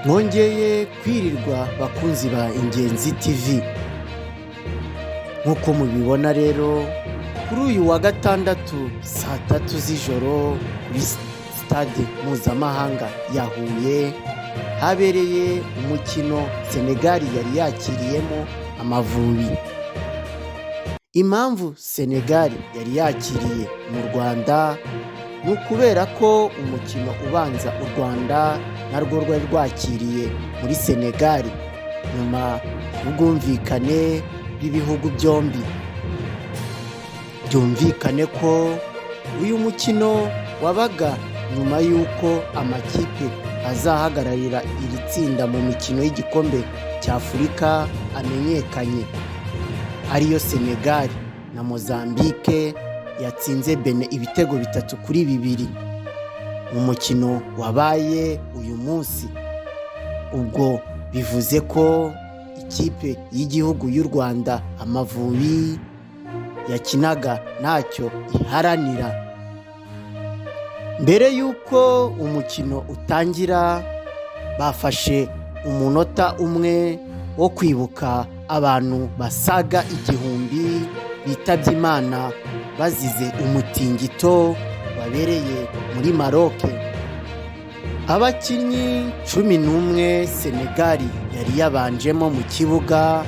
mwongeye kwirirwa bakunzi ba Ingenzi TV. Nk'uko mubibona rero kuri uyu wa gatandatu saa 3 z'ijoro kuri stade mpuzamahanga ya Huye habereye umukino Senegal yari yakiriyemo Amavubi. Impamvu Senegal yari yakiriye mu Rwanda ni ukubera ko umukino ubanza u Rwanda narwo rwari rwakiriye muri Senegal nyuma y'ubwumvikane bw'ibihugu byombi. Byumvikane ko uyu mukino wabaga nyuma y'uko amakipe azahagararira iri tsinda mu mikino y'igikombe cy'Afurika amenyekanye, ariyo Senegal na Mozambique yatsinze Benin ibitego 3-2 mu mukino wabaye uyu munsi. Ubwo bivuze ko ikipe y'igihugu y'u Rwanda Amavubi yakinaga ntacyo iharanira. Mbere y'uko umukino utangira bafashe umunota umwe wo kwibuka abantu basaga 1000 bitabye Imana bazize umutingito wabereye muri Maroc. Abakinnyi 11 Senegal yari yabanjemo mu kibuga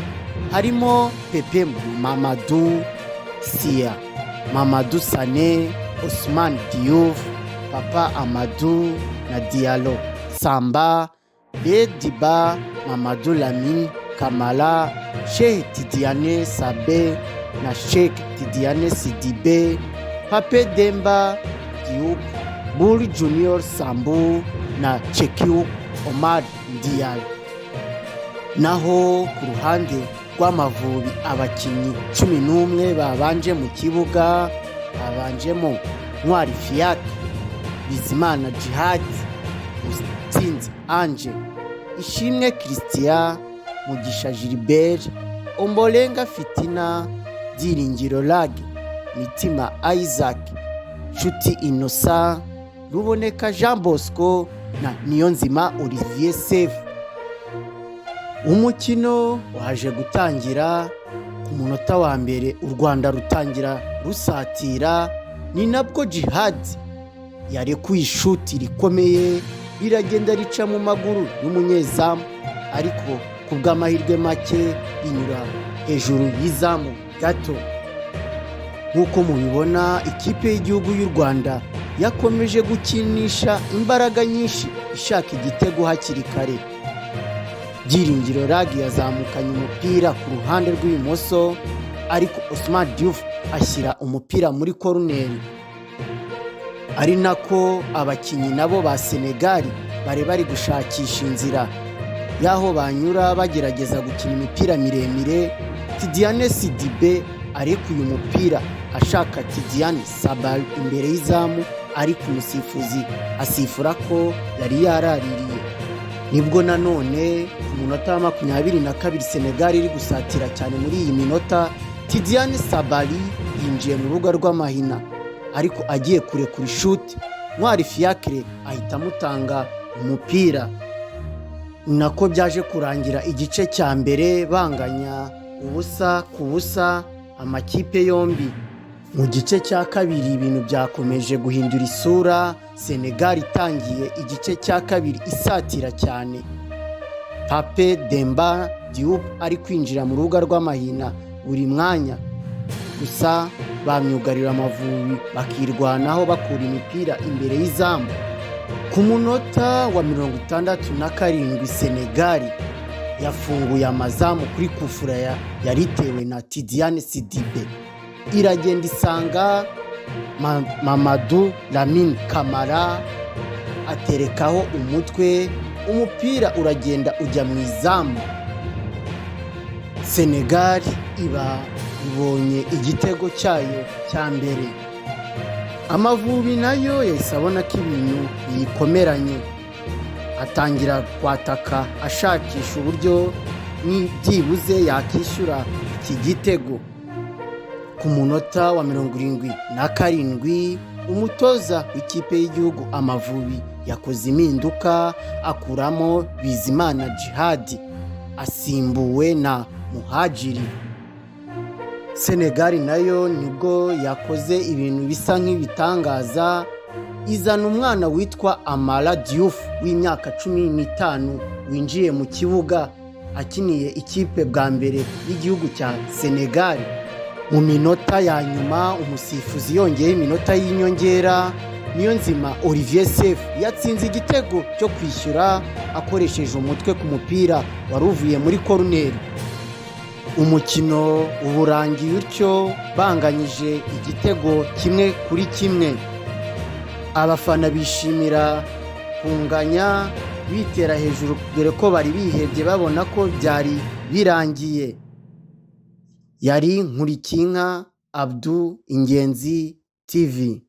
harimo Pepe Mamadou Sia, Mamadou Sané, Ousmane Diouf, Papa Amadou na Diallo, Samba, Bediba, Mamadou Lamine Kamara, Cheikh Tidiane Sabe na Cheikh Tidiane Sidibe, Pape Demba Diop, Buri Junior Sambu na Chekiu Omar Diallo. Naho ku ruhande rw'Amavubi abakinnyi 11 babanje mu kibuga babanjemo Ntwari Fiat, Bizimana Djihad, Mutsinzi Ange, Ishimwe Christian, Mugisha Gilbert, Ombolenga Fitina, Byiringiro Lag, Mitima Isaac, Nshuti Innocent, Ruboneka Jean Bosco na Niyonzima Olivier Sefu. Umukino waje gutangira ku munota wa mbere u Rwanda rutangira rusatira, ni nabwo Djihad yarekuye ishuti rikomeye riragenda rica mu maguru y'umunyezamu, ariko ku bw'amahirwe make rinyura hejuru y'izamu gato. Nk'uko mubibona ikipe y'igihugu y'u Rwanda yakomeje gukinisha imbaraga nyinshi ishaka igitego hakiri kare. Byiringiro Lag yazamukanye umupira ku ruhande rw'ibumoso, ariko Ousmane Diouf ashyira umupira muri koruneri, ari nako abakinnyi nabo ba Senegal bari gushakisha inzira yaho banyura bagerageza gukina imipira miremire. Tidiane Sidibe arekuye umupira ashaka Tidiane Sabal imbere y'izamu, ariko umusifuzi asifura ko yari yaraririye. Nibwo nanone ku munota wa 22 Senegal iri gusatira cyane muri iyi minota, Tidiane Sabali yinjiye mu rubuga rw'amahina, ariko agiye kurekura ishuti Ntwari Fiacre ahita amutanga umupira. Nako byaje kurangira igice cya mbere banganya 1-1 amakipe yombi. Mu gice cya kabiri ibintu byakomeje guhindura isura, Senegal itangiye igice cya kabiri isatira cyane. Pape Demba Diop ari kwinjira mu rubuga rw'amahina buri mwanya, gusa bamyugarira Amavubi bakirwanaho bakura imipira imbere y'izamu. Ku munota wa 67 Senegal yafunguye amazamu kuri kufura yaritewe na Tidiane Sidibe, iragenda isanga Mamadou Lamine Kamara aterekaho umutwe, umupira uragenda ujya mu izamu. Senegal ibonye igitego cyayo cya mbere. Amavubi nayo yahise abona ko ibintu biyikomeranye, atangira kwataka ashakisha uburyo byibuze yakishyura iki gitego. Ku munota wa 77 umutoza w'ikipe y'igihugu Amavubi yakoze impinduka akuramo Bizimana Djihad asimbuwe na Muhajiri. Senegal nayo nibwo yakoze ibintu bisa nk'ibitangaza, izana umwana witwa Amara Diouf w'imyaka 15 winjiye mu kibuga akiniye ikipe bwa mbere y'igihugu cya Senegal. Mu minota ya nyuma umusifuzi yongeye iminota y'inyongera, Niyonzima Olivier Sefu yatsinze igitego cyo kwishyura akoresheje umutwe ku mupira wari uvuye muri koruneri. Umukino uburangiye utyo banganyije igitego 1-1. Abafana bishimira kunganya bitera hejuru dore ko bari bihebye babona ko byari birangiye. Yari Nkurikinka Abdou, Ingenzi TV.